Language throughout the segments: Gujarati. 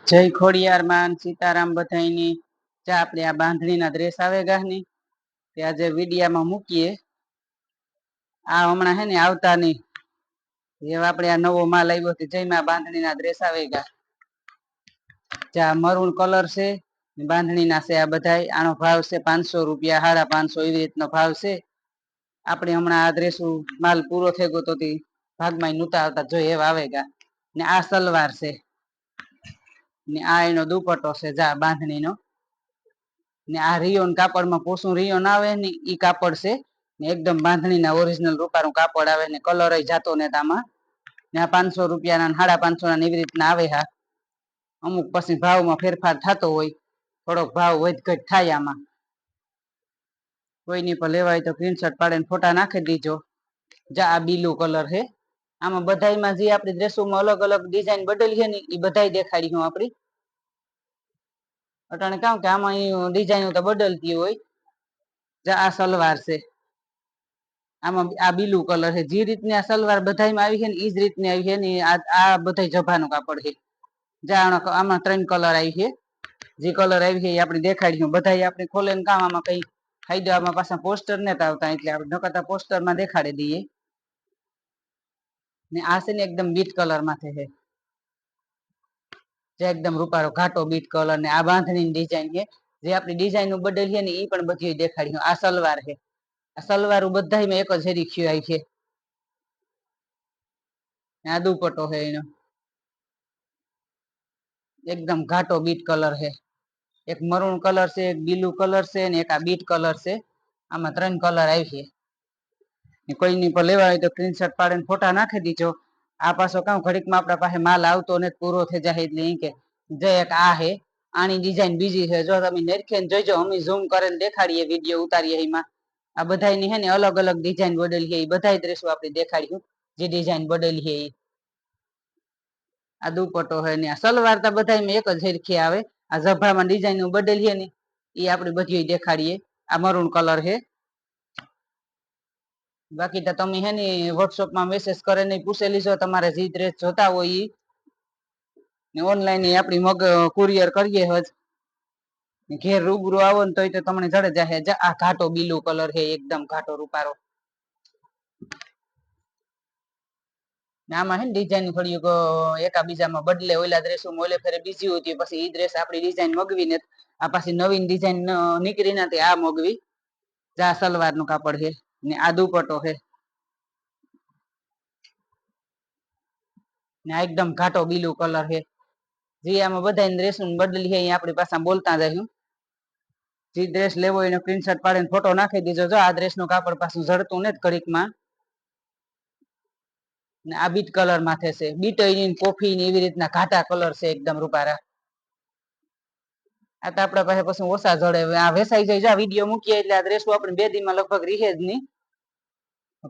જય ખોડિયાર માન સીતારામ બધાઈની જા આપણે આ બાંધણીના ડ્રેસ આવે ગાહની તે આજે વિડિયામાં મૂકીએ. આ હમણાં હે ને આવતા નહીં એવા આપણે આ નવો માલ આવ્યો છે જયમાં બાંધણીના ડ્રેસ આવે ગા. જા મરૂન કલર છે બાંધણીના છે આ બધાય. આનો ભાવ છે 500 રૂપિયા, 550 એવી રીતનો ભાવ છે. આપણે હમણાં આ ડ્રેસ માલ પૂરો થઈ ગયો તો ભાગમાં નહોતા આવતા જો એવા આવે ગા. ને આ સલવાર છે ને આ એનો દુપટ્ટો છે જા બાંધણીનો. ને આ રિયોન કાપડમાં પોસું રિયોન આવે ને ઈ કાપડ છે ને એકદમ બાંધણીના ઓરિજિનલ રૂપારું કાપડ આવે ને કલર જાતો ને આમાં. ને આ 500 રૂપિયાના 550 એવી રીતના આવે. હા, અમુક પછી ભાવમાં ફેરફાર થતો હોય, થોડોક ભાવ વધઘટ થાય આમાં. કોઈની પર લેવાય તો સ્ક્રીનશોટ પાડીને ફોટા નાખી દીજો. જા આ બીલુ કલર છે. આમાં બધાયમાં જે આપણી ડ્રેસોમાં અલગ અલગ ડિઝાઇન બદલી છે ને એ બધાય દેખાડી હું આપણી અટાણે કામ કે આમાં ડિઝાઇન તો બદલતી હોય. જા આ સલવાર છે. આમાં આ બીલુ કલર છે. જે રીતની આ સલવાર બધાયમાં આવી છે ને એ જ રીતની આવી છે ને આ બધા જભાનું કાપડ છે. જા આમાં 3 કલર આવી છે. જે કલર આવી છે એ આપણે દેખાડ્યું બધાય આપણે ખોલે ને કામ આમાં કઈ ફાયદો. આમાં પાછા પોસ્ટર નતા આવતા એટલે આપણે નકરતા પોસ્ટરમાં દેખાડી દઈએ. ને આ છે ને એકદમ બીટ કલર માંથી છે. જે એકદમ રૂપારો ઘાટો બીટ કલર ને આ બાંધણીની ડિઝાઇન છે. જે આપણી ડિઝાઇન બદલી છે ને એ પણ બધી દેખાડી. આ સલવાર છે. આ સલવાર બધાયમાં એક જ હરીખ્યું આવી છે. આ દુપટ્ટો છે એનો એકદમ ઘાટો બીટ કલર છે. એક મરૂન કલર છે, એક બ્લુ કલર છે ને એક આ બીટ કલર છે. આમાં 3 કલર આવી છે. કોઈની પર લેવા હોય તો સ્ક્રીનશોટ પાડીને ફોટા નાખી દીજો. આ પાછો કામ ઘડીકમાં આપણા પાસે માલ આવતો ને પૂરો થઈ જાય એટલે ઈ કે જે એક આ હે આની ડિઝાઇન બીજી છે. જો તમે નેરખીને જોઈજો અમે ઝૂમ કરીને દેખાડીએ વિડીયો ઉતારીએ એમાં. આ બધાયની હે ને અલગ અલગ ડિઝાઇન બદલી છે. એ બધાય ડ્રેસો આપણે દેખાડ્યું જે ડિઝાઇન બદલી છે એ. આ દુપટ્ટો હોય ને આ સલવાર તો બધાયમાં એક જ હરખી આવે. આ ઝભામાં ડિઝાઇન બદલીએ ને એ આપણે બધી દેખાડીએ. આ મરૂન કલર છે. બાકી તો તમે હે ને વોટ્સઅપમાં મેસેજ કરીને પૂછી લીજો તમારે જે ડ્રેસ જોતા હોય એ. ઓનલાઈન આપણી કુરિયર કરીએ હજ. ઘેર રૂબરૂ આવો ને તો તમને જડે જાહે. આ ઘાટો બીલુ કલર છે એકદમ ઘાટો રૂપારો. આમાં હે ને ડિઝાઇન થોડીક એકાબીજામાં બદલે. ઓલા ડ્રેસોમાં ઓલે ફેરે બીજી હોતી પછી ઈ ડ્રેસ આપણી ડિઝાઇન મગવી ને આ પાછી નવીન ડિઝાઇન નીકળી નથી આ મગવી. જા સલવાર નું કાપડ છે ને આ દુપટ્ટો છે ને આ એકદમ ઘાટો બીલુ કલર છે. જે આમાં બધા ડ્રેસ બદલી છે આપણી પાસે બોલતા જશું. જે ડ્રેસ લેવો એનો સ્ક્રીનશોટ પાડીને ફોટો નાખી દીજો. જો આ ડ્રેસ નું કાપડ પાછું જડતું ને ઘડીકમાં. આ બીટ કલર માથે છે. બીટ કોફી એવી રીતના ઘાટા કલર છે એકદમ રૂપારા. આ તો આપડા પાસે પછી ઓછા જડે. આ વેસાઈ જાય. જા વિડીયો મૂકીએ એટલે આ ડ્રેસો આપણે 2 દીમાં લગભગ રીહે જ નહીં.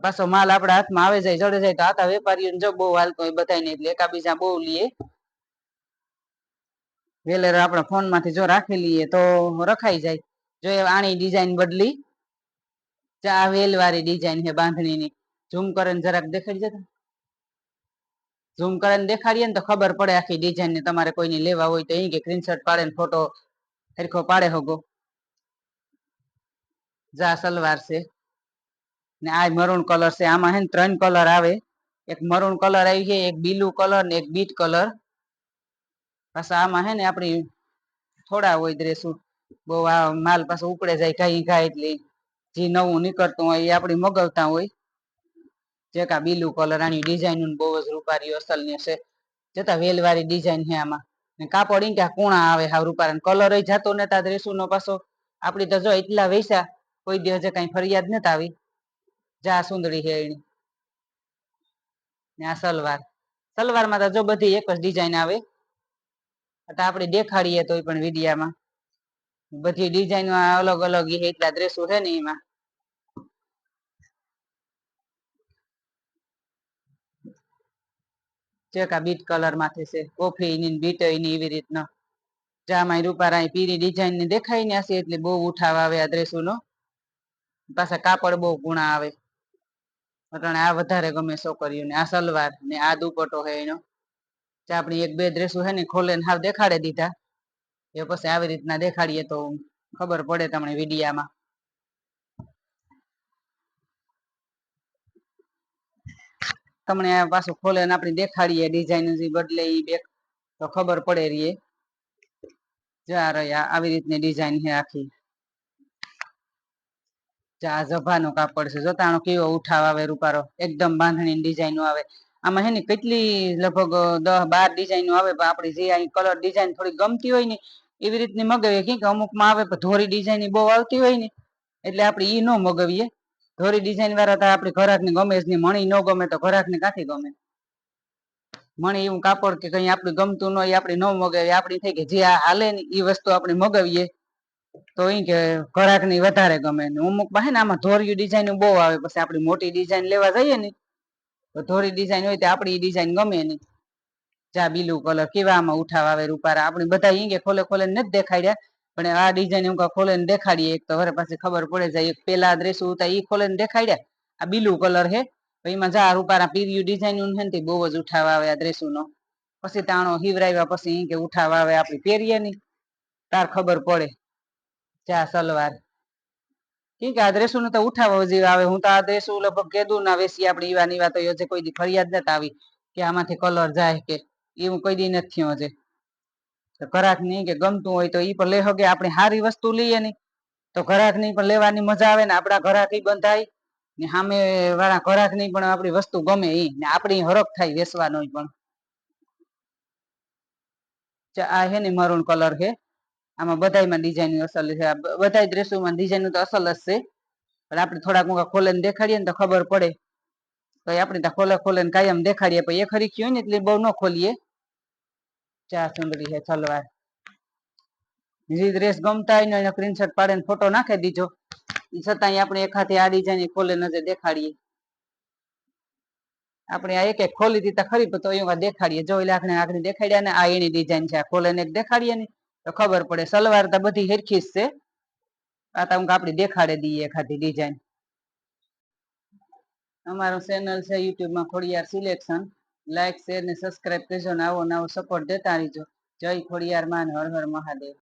પાછો માલ આપડા હાથમાં આવે જાય જડે જાય તો આતા વેપારીઓને જો બહુ હાલતો હોય બધાને એટલે એકાબીજા બહુ લઈએ. વેલેર આપણા ફોન માંથી જો રાખી લઈએ તો રખાઈ જાય. જો આની ડિઝાઇન બદલી. આ વેલ વાળી ડિઝાઇન છે બાંધણીની. ઝૂમ કરીને જરાક દેખાડી જતા. ઝૂમ કરીને દેખાડીએ ને તો ખબર પડે આખી ડિઝાઇન ને. તમારે કોઈને લેવા હોય તો એ કે સ્ક્રીનશોટ પાડે ને ફોટો હરખો પાડે હોગો. જા સલવાર છે ને આ મરૂન કલર છે. આમાં હે ને 3 કલર આવે. એક મરૂન કલર આવી છે, એક બીલુ કલર ને એક બીટ કલર. પાછા આમાં હે ને આપણી થોડા હોય ડ્રેસો. બહુ આ માલ પાછો ઉપડે જાય ઘાઈ ઘા એટલે જે નવું નીકળતું હોય એ આપણે મગાવતા હોય. જેકા બીલુ કલર આની ડિઝાઇન બહુ જ રૂપારી અસલ ની છે. જતા વેલવારી ડિઝાઇન છે આમાં. કાપડ ઈંકા કુણા આવે હાવ રૂપારા. કલર જાતો ને આ ડ્રેસો નો પાછો. આપડી તો જો એટલા વૈસા કોઈ દી હજે કઈ ફરિયાદ નથી આવી. જા સુંદડી છે એની ને આ સલવાર. સલવારમાં તો જો બધી એક જ ડિઝાઇન આવે. આપણે દેખાડીએ તોય પણ વિડિયામાં બધી ડિઝાઇન અલગ અલગ એટલા ડ્રેસો છે ને એમાં. ચેકા બીટ કલર માંથી છે. કોફી ની બીટ ની એવી રીતના. જામાં રૂપારા પીરી ડિઝાઇન ને દેખાય ને હશે એટલે બહુ ઉઠાવ આવે આ ડ્રેસો નો. પાછા કાપડ બહુ ગુણા આવે. આ વધારે ગમે છોકરીઓને. આ સલવાર ને આ દુપટ્ટો છે એનો. આપણી એક બે ડ્રેસો હે ને ખોલે ને હાવ દેખાડે દીધા. એ પછી આવી રીતના દેખાડીએ તો ખબર પડે તમને વિડીયામાં. તમને પાછું ખોલે ને આપણે દેખાડીએ ડિઝાઇન જે બદલે એ તો ખબર પડે રહીએ. જા રહ્યા આવી રીતની ડિઝાઇન છે આખી. ચા જભાનું કાપડ છે, જોતાનો કેવો ઉઠાવ આવે રૂપારો, એકદમ બાંધણી ડિઝાઇન આવે. આમાં હે ને કેટલી લગભગ 10-12 ડિઝાઇનો આવે, પણ આપણી જે અહીં કલર ડિઝાઇન થોડી ગમતી હોય ને એવી રીતની મગાવીએ. કે અમુકમાં આવે પણ ધોરી ડિઝાઇન બહુ આવતી હોય ને એટલે આપણે ઈ ન મગાવીએ. ધોરી ડિઝાઇન વાળા તો આપણે ઘરાકને ગમે જ નહીં, મણી ન ગમે તો ઘરાકને કાંથી ગમે. મણી એવું કાપડ કે કઈ આપણે ગમતું ન હોય આપણે ન મગાવીએ. આપણી થઈ કે જે આ હાલે ને એ વસ્તુ આપણે મગાવીએ તો એ કે ઘરાકને વધારે ગમે. અમુક હે ને આમાં ધોરી ડિઝાઇન બહુ આવે, પછી આપણી મોટી ડિઝાઇન લેવા જઈએ ને તો ધોરી ડિઝાઇન હોય તો આપણી ડિઝાઇન ગમે નહીં. ચા બીલુ કલર કેવા આમાં ઉઠાવ આવે રૂપારા. આપણે બધા ઈ ખોલે ખોલે નથી દેખાડ્યા, પણ આ ડિઝાઇન હું ખોલે ને દેખાડીએ એક તો હવે પાછી ખબર પડે જાય. એક પેલા ડ્રેસ હતા એ ખોલે ને દેખાડ્યા, આ બીલુ કલર હે એમાં જા રૂપારા પીરિયુ ડિઝાઇન છે બહુ જ ઉઠાવ આવે આ ડ્રેસનો. પછી તાણો હિવરાવ્યા પછી કે ઉઠાવ આવે આપણે પહેરીએ ની તાર ખબર પડે. ચા સલવાર ઠીક આ ડ્રેસો નો તો ઉઠાવો જે આવે. હું તો આ ડ્રેસો લગભગ કીધું ના વેસી આપણે ઈવા ની વાત હજી કોઈ દી ફરિયાદ નથી આવી કે આમાંથી કલર જાય કે એવું કોઈ દી નથી થયું હજી. ઘરાક નહીં કે ગમતું હોય તો ઈ પણ લઈ શકે. આપણે સારી વસ્તુ લઈએ ને તો ઘરાક ની પણ લેવાની મજા આવે ને આપણા ઘરાક બંધાય ને સામે વાળા ઘરાક ની પણ આપણી વસ્તુ ગમે ઈ ને આપણી હરખ થાય વેસવાનો પણ. આ હે ને મરૂન કલર છે. આમાં બધાયમાં ડિઝાઇન અસલ છે. બધા ડ્રેસોમાં ડિઝાઇન તો અસલ જ છે, પણ આપણે થોડાક ખોલે ને દેખાડીએ ને તો ખબર પડે. તો આપણે તો ખોલે ખોલે ને કાયમ દેખાડીએ, પણ એ ખરી હોય ને એટલે બહુ ન ખોલીએ. ચા સુંદરી છે સલવાર. જે ડ્રેસ ગમતા હોય ને એને સ્ક્રીનશોટ પાડીને ફોટો નાખી દીજો. છતાંય આપણે એક હાથે આ ડિઝાઇન ખોલે નજર દેખાડીએ. આપણે આ એક એક ખોલી દીધા ખરી તો એમાં દેખાડીએ. જો આખરે દેખાડ્યા ને આ એની ડિઝાઇન છે, આ ખોલે ને દેખાડીએ ને તો ખબર પડે. સલવાર તો બધી હેરખી જ છે. આ તો આપણે દેખાડી દઈએ એખાદી ડિઝાઇન. અમારું ચેનલ છે યુટ્યુબમાં ખોડિયાર સિલેક્શન. લાઈક શેર ને સબસ્ક્રાઈબ કરજો ને આવો નવો સપોર્ટ દેતા રહીજો. જય ખોડિયાર માં, હર હર મહાદેવ.